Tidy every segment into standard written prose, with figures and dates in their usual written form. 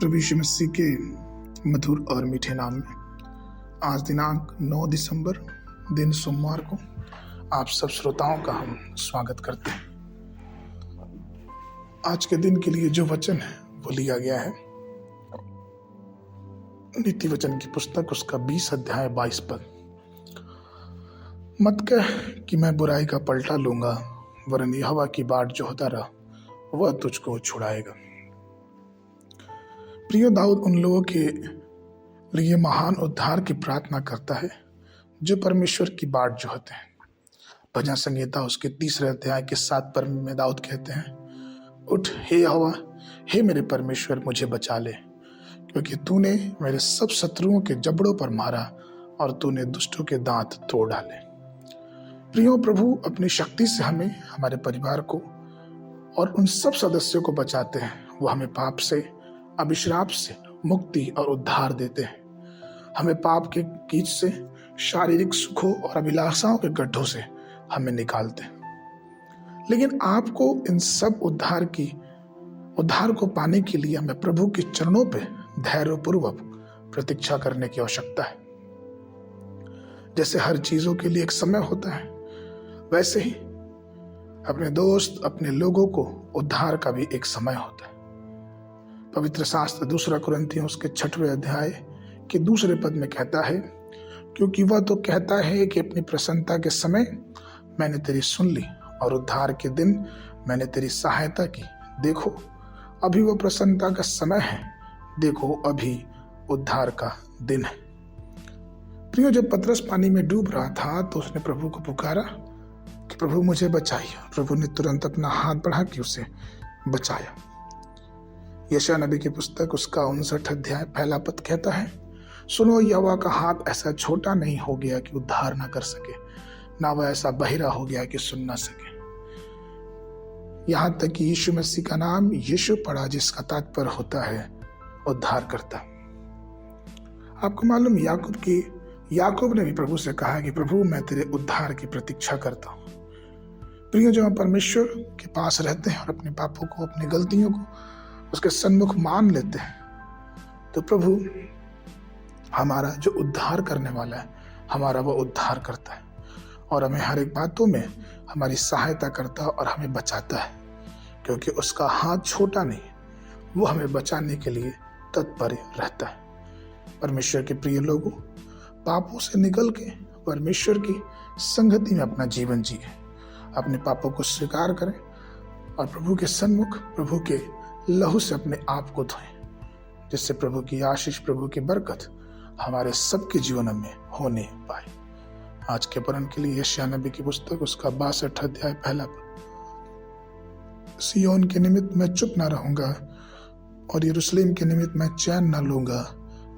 प्रभु यीशु मसीह के मधुर और मीठे नाम में आज दिनांक 9 दिसंबर दिन सोमवार को आप सब श्रोताओं का हम स्वागत करते हैं। आज के दिन के लिए जो वचन है वो लिया गया है नीति वचन की पुस्तक उसका 20 अध्याय 22 पद। मत कह कि मैं बुराई का पलटा लूंगा, वरन यहोवा की बाट जो होता रहा वह तुझको छुड़ाएगा। प्रिय दाऊद उन लोगों के लिए महान उद्धार की प्रार्थना करता है जो परमेश्वर की बाट जो होते हैं। भजन संहिता उसके 3 अध्याय के 7 पद में दाऊद कहते हैं, उठ हे यहोवा, हे मेरे परमेश्वर मुझे बचा ले, क्योंकि तूने मेरे सब शत्रुओं के जबड़ों पर मारा और तूने दुष्टों के दांत तोड़ डाले। प्रियो, प्रभु अपनी शक्ति से हमें, हमारे परिवार को और उन सब सदस्यों को बचाते हैं। वो हमें पाप से, अभिश्राप से मुक्ति और उद्धार देते हैं। हमें पाप के कीच से, शारीरिक सुखों और अभिलाषाओं के गड्ढों से हमें निकालते हैं। लेकिन आपको इन सब उद्धार को पाने के लिए हमें प्रभु के चरणों पे धैर्यपूर्वक प्रतीक्षा करने की आवश्यकता है। जैसे हर चीजों के लिए एक समय होता है, वैसे ही अपने दोस्त, अपने लोगों को उद्धार का भी एक समय होता है। पवित्र शास्त्र 2 कुरिन्थियों उसके 6वें अध्याय के 2 पद में कहता है, क्योंकि वह तो कहता है कि अपनी प्रसन्नता के समय मैंने तेरी सुन ली और उद्धार के दिन मैंने तेरी सहायता की। देखो अभी वो प्रसन्नता का समय है, देखो अभी उद्धार का दिन है। प्रियो, जब पतरस पानी में डूब रहा था तो उसने प्रभु को पुकारा कि प्रभु मुझे बचाइए। प्रभु ने तुरंत अपना हाथ बढ़ा के उसे बचाया। यशायाह नबी की पुस्तक उसका 59 अध्याय 1 पद कहता है, सुनो, यहोवा का हाथ ऐसा छोटा नहीं हो गया कि उद्धार ना कर सके, ना वह ऐसा बहिरा हो गया कि सुन ना सके। यहां तक कि यीशु मसीह का नाम यीशु पड़ा, जिसका तात्पर्य होता है उद्धार करता। आपको मालूम, याकूब ने भी प्रभु से कहा कि प्रभु मैं तेरे उद्धार की प्रतीक्षा करता हूं। प्रिय, जब हम परमेश्वर के पास रहते हैं और अपने पापों को, अपनी गलतियों को उसके सन्मुख मान लेते हैं तो प्रभु हमारा जो उद्धार करने वाला है, हमारा वो उद्धार करता है और हमें हर एक बातों में हमारी सहायता करता है और हमें बचाता है, क्योंकि उसका हाथ छोटा नहीं, वो हमें बचाने के लिए तत्पर रहता है। परमेश्वर के प्रिय लोगों, पापों से निकल के परमेश्वर की संगति में अपना जीवन जिए, अपने पापों को स्वीकार करें और प्रभु के सन्मुख, प्रभु के लहू से अपने आप को धोएं, जिससे प्रभु की आशीष, प्रभु की बरकत हमारे सबके जीवन में होने पाए। आज के पठन के लिए यशायाह नबी की पुस्तक उसका 62 अध्याय 1 पद। सिय्योन के निमित्त मैं चुप ना रहूंगा और यरूशलेम के निमित्त मैं चैन ना लूंगा,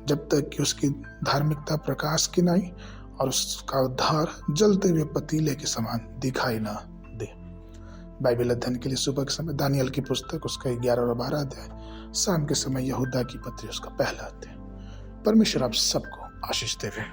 जब तक कि उसकी धार्मिकता प्रकाश की नहीं और उसका उद्धार जलते हुए पतीले के समान दिखाई ना दे। बाइबल अध्ययन के लिए सुबह के समय दानियल की पुस्तक उसका 11 और 12 अध्याय, शाम के समय यहूदा की पत्री उसका 1 अध्याय। परमेश्वर आप सबको आशीष देवे।